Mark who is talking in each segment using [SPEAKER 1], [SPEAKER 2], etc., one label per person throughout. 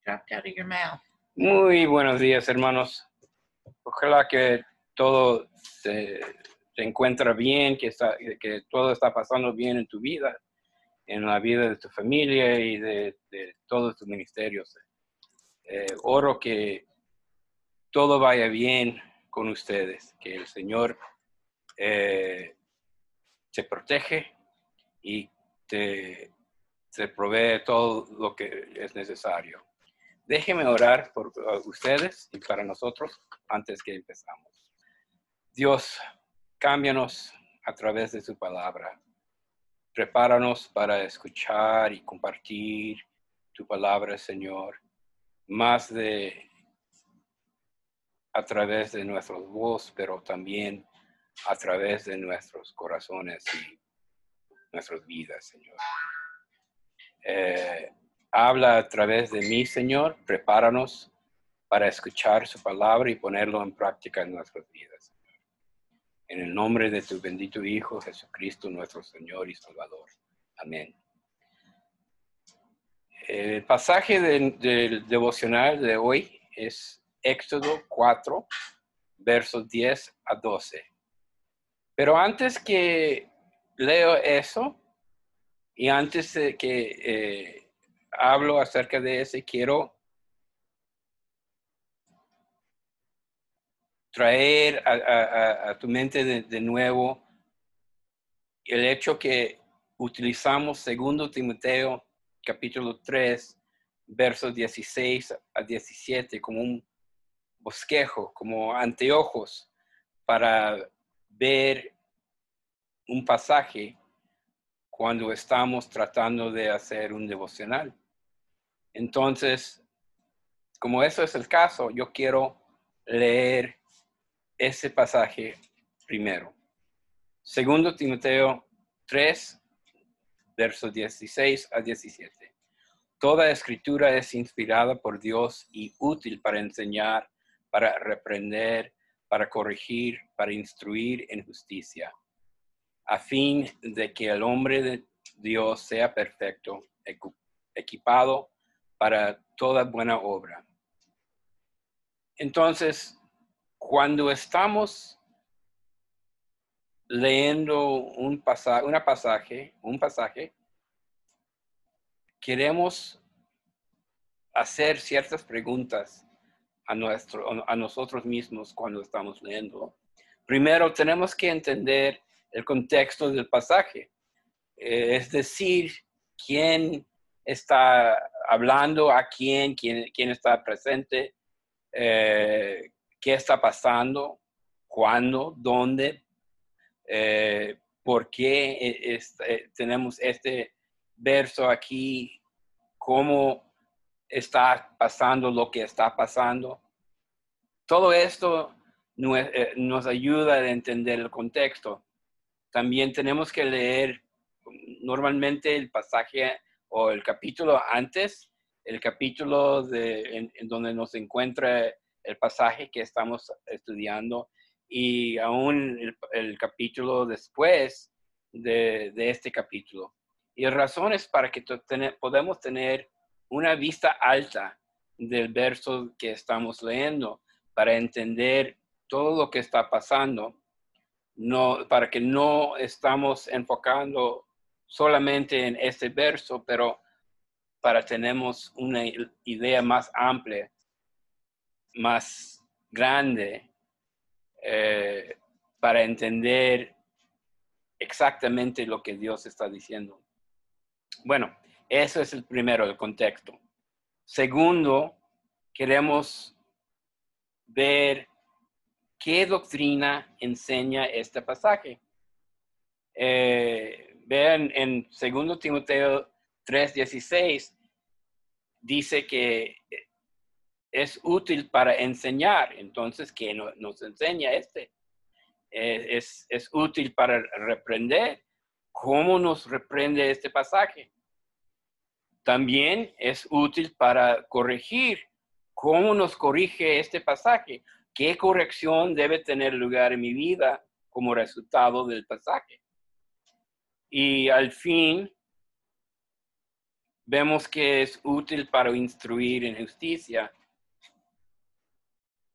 [SPEAKER 1] dropped out of your mouth.
[SPEAKER 2] Muy buenos días, hermanos. Ojalá que todo se encuentra bien, que todo está pasando bien en tu vida, en la vida de tu familia y de todos tus ministerios. Oro que todo vaya bien con ustedes, que el Señor te protege y te provee todo lo que es necesario. Déjenme orar por ustedes y para nosotros antes que empezamos. Dios, cámbianos a través de su palabra. Prepáranos para escuchar y compartir tu palabra, Señor, más a través de nuestra voz, pero también a través de nuestros corazones y nuestras vidas, Señor. Habla a través de mí, Señor. Prepáranos para escuchar su palabra y ponerlo en práctica en nuestras vidas. En el nombre de tu bendito Hijo, Jesucristo, nuestro Señor y Salvador. Amén. El pasaje del devocional de hoy es Éxodo 4, versos 10 a 12. Pero antes que leo eso, y antes de que hablo acerca de ese, quiero traer a tu mente de nuevo el hecho que utilizamos 2 Timoteo capítulo 3, versos 16 a 17 como un bosquejo, como anteojos para ver un pasaje cuando estamos tratando de hacer un devocional. Entonces, como eso es el caso, yo quiero leer ese pasaje primero. 2 Timoteo 3, versos 16 a 17. Toda escritura es inspirada por Dios y útil para enseñar, para reprender, para corregir, para instruir en justicia, a fin de que el hombre de Dios sea perfecto, equipado para toda buena obra. Entonces, cuando estamos leyendo un pasaje, queremos hacer ciertas preguntas a nosotros mismos cuando estamos leyendo. Primero, tenemos que entender el contexto del pasaje, es decir, quién está hablando, a quién está presente, qué está pasando, cuándo, dónde, por qué tenemos este verso aquí, cómo está pasando lo que está pasando. Todo esto nos ayuda a entender el contexto. También tenemos que leer normalmente el pasaje o el capítulo antes, el capítulo en donde nos encuentra el pasaje que estamos estudiando, y aún el capítulo después de este capítulo. Y razones para que podamos tener una vista alta del verso que estamos leyendo para entender todo lo que está pasando, para que no estamos enfocando solamente en este verso, pero para tener una idea más amplia, más grande, para entender exactamente lo que Dios está diciendo. Bueno, eso es el primero, el contexto. Segundo, queremos ver qué doctrina enseña este pasaje. Vean en 2 Timoteo 3:16, dice que es útil para enseñar. Entonces, ¿qué nos enseña este? Es útil para reprender. ¿Cómo nos reprende este pasaje? También es útil para corregir. ¿Cómo nos corrige este pasaje? ¿Qué corrección debe tener lugar en mi vida como resultado del pasaje? Y al fin, vemos que es útil para instruir en justicia.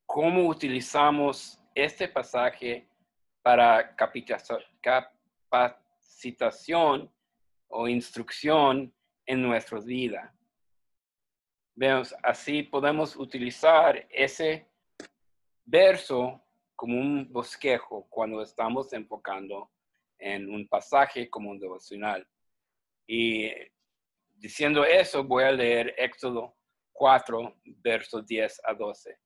[SPEAKER 2] ¿Cómo utilizamos este pasaje para capacitación o instrucción en nuestra vida? Vemos, así podemos utilizar ese verso como un bosquejo cuando estamos enfocando en un pasaje como un devocional. Y diciendo eso, voy a leer Éxodo 4, versos 10 a 12.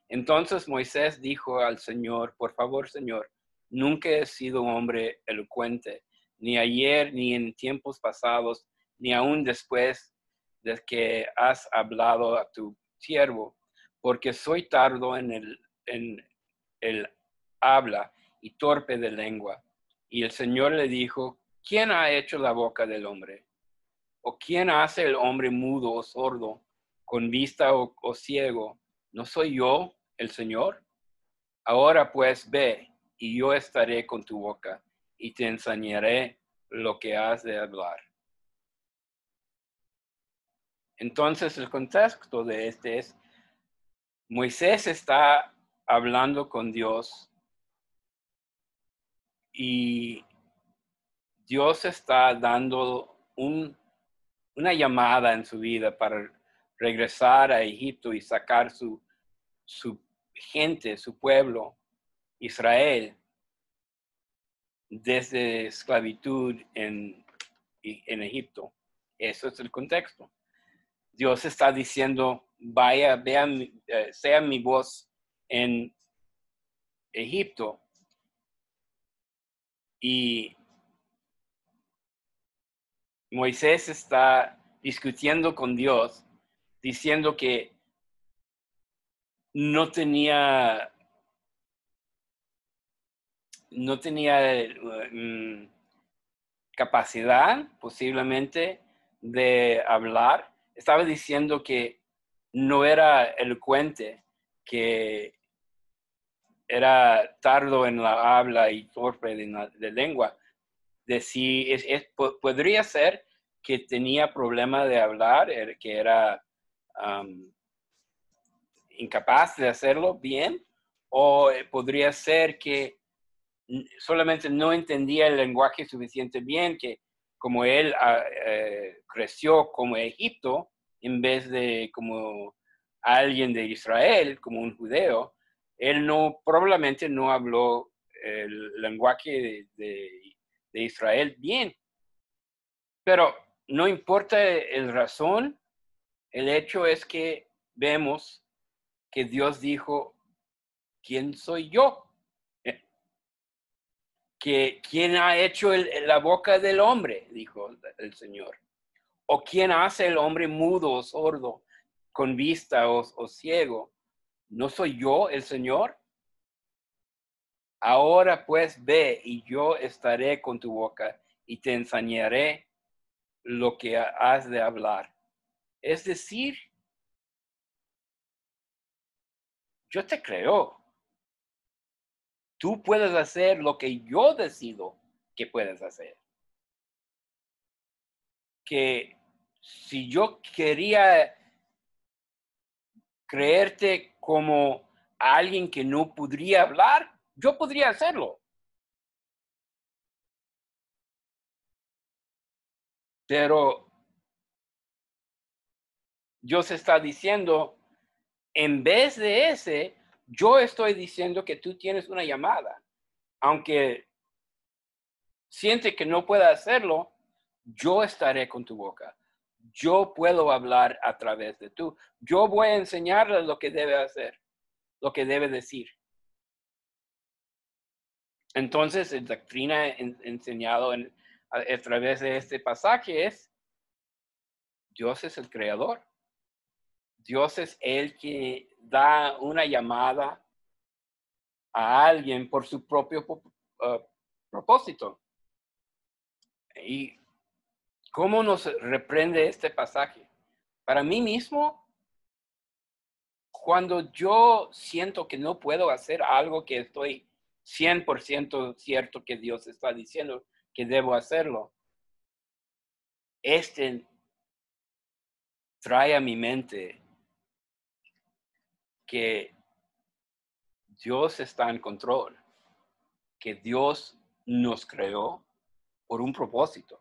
[SPEAKER 2] Entonces Moisés dijo al Señor: por favor, Señor, nunca he sido un hombre elocuente, ni ayer, ni en tiempos pasados, ni aún después de que has hablado a tu siervo, porque soy tardo en el habla y torpe de lengua. Y el Señor le dijo: ¿quién ha hecho la boca del hombre? ¿O quién hace el hombre mudo o sordo, con vista o ciego? ¿No soy yo el Señor? Ahora pues ve, y yo estaré con tu boca, y te enseñaré lo que has de hablar. Entonces el contexto de este es: Moisés está hablando con Dios y Dios está dando una llamada en su vida para regresar a Egipto y sacar su gente, su pueblo, Israel, desde esclavitud en Egipto. Eso es el contexto. Dios está diciendo: vaya, vean, sea mi voz en Egipto. Y Moisés está discutiendo con Dios, diciendo que no tenía capacidad posiblemente de hablar. Estaba diciendo que no era elocuente, que era tardo en la habla y torpe de lengua. Podría ser que tenía problema de hablar, que era incapaz de hacerlo bien, o podría ser que solamente no entendía el lenguaje suficiente bien, que como él creció como Egipto, en vez de como alguien de Israel, como un judeo, él probablemente no habló el lenguaje de Israel bien. Pero no importa el razón, el hecho es que vemos que Dios dijo: ¿quién soy yo? ¿Quién ha hecho la boca del hombre? Dijo el Señor. ¿O quién hace el hombre mudo o sordo, con vista o ciego? ¿No soy yo el Señor? Ahora pues ve, y yo estaré con tu boca y te enseñaré lo que has de hablar. Es decir, yo te creo. Tú puedes hacer lo que yo decido que puedes hacer. Que si yo quería creerte como alguien que no podría hablar, yo podría hacerlo. Pero Dios está diciendo: en vez de ese, yo estoy diciendo que tú tienes una llamada. Aunque siente que no pueda hacerlo, yo estaré con tu boca. Yo puedo hablar a través de tú. Yo voy a enseñarle lo que debe hacer, lo que debe decir. Entonces, la doctrina enseñado a través de este pasaje es: Dios es el creador. Dios es el que da una llamada a alguien por su propio propósito. ¿Y cómo nos reprende este pasaje? Para mí mismo, cuando yo siento que no puedo hacer algo que estoy 100% cierto que Dios está diciendo que debo hacerlo, este trae a mi mente que Dios está en control, que Dios nos creó por un propósito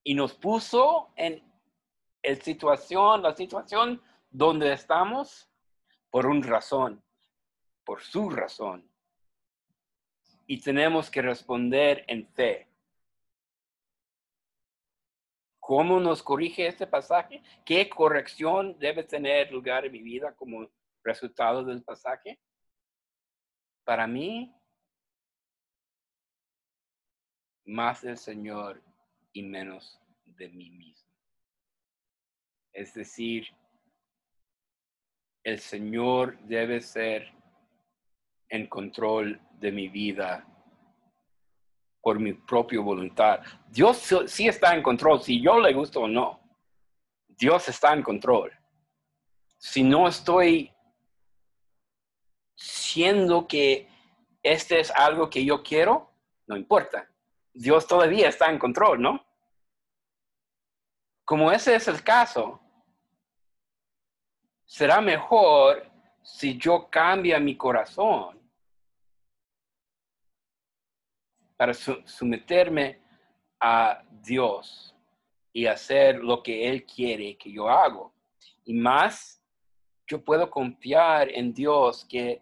[SPEAKER 2] y nos puso en la situación donde estamos por una razón, por su razón. Y tenemos que responder en fe. ¿Cómo nos corrige este pasaje? ¿Qué corrección debe tener lugar en mi vida como resultado del pasaje? Para mí, más del Señor y menos de mí mismo. Es decir, el Señor debe ser en control de mi vida por mi propia voluntad. Dios sí está en control, si yo le gusto o no. Dios está en control. Si no estoy siendo que este es algo que yo quiero, no importa. Dios todavía está en control, ¿no? Como ese es el caso, será mejor si yo cambio mi corazón para someterme a Dios y hacer lo que Él quiere que yo haga. Y más, yo puedo confiar en Dios que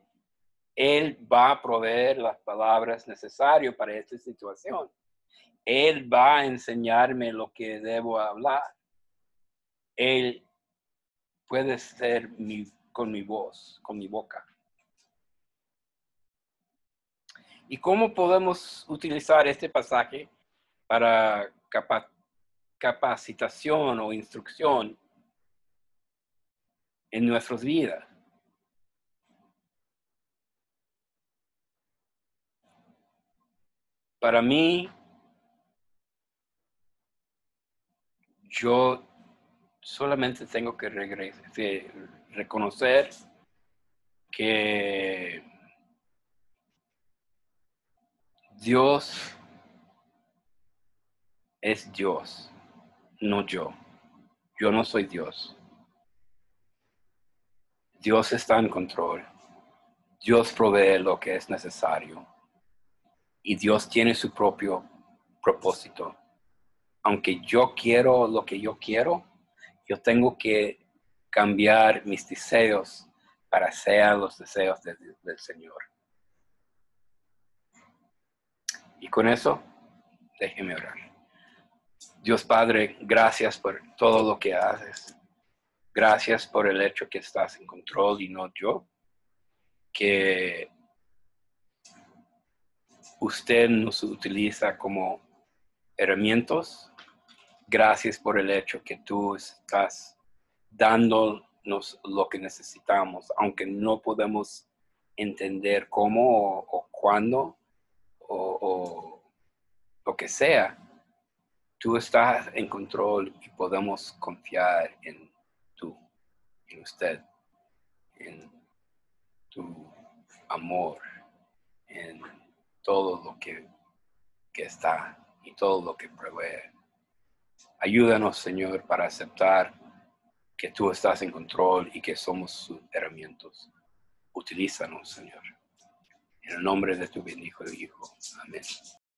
[SPEAKER 2] Él va a proveer las palabras necesarias para esta situación. Él va a enseñarme lo que debo hablar. Él puede ser con mi voz, con mi boca. ¿Y cómo podemos utilizar este pasaje para capacitación o instrucción en nuestras vidas? Para mí, yo solamente tengo que reconocer que Dios es Dios, no yo. Yo no soy Dios. Dios está en control. Dios provee lo que es necesario. Y Dios tiene su propio propósito. Aunque yo quiero lo que yo quiero, yo tengo que cambiar mis deseos para ser los deseos del Señor. Y con eso, déjeme orar. Dios Padre, gracias por todo lo que haces. Gracias por el hecho que estás en control y no yo. Que usted nos utiliza como herramientas. Gracias por el hecho que tú estás dándonos lo que necesitamos, aunque no podemos entender cómo o cuándo o lo que sea. Tú estás en control y podemos confiar en usted, en tu amor, en todo lo que está y todo lo que provee. Ayúdanos, Señor, para aceptar que tú estás en control y que somos sus herramientas. Utilízanos, Señor. En el nombre de tu bendito Hijo. Amén.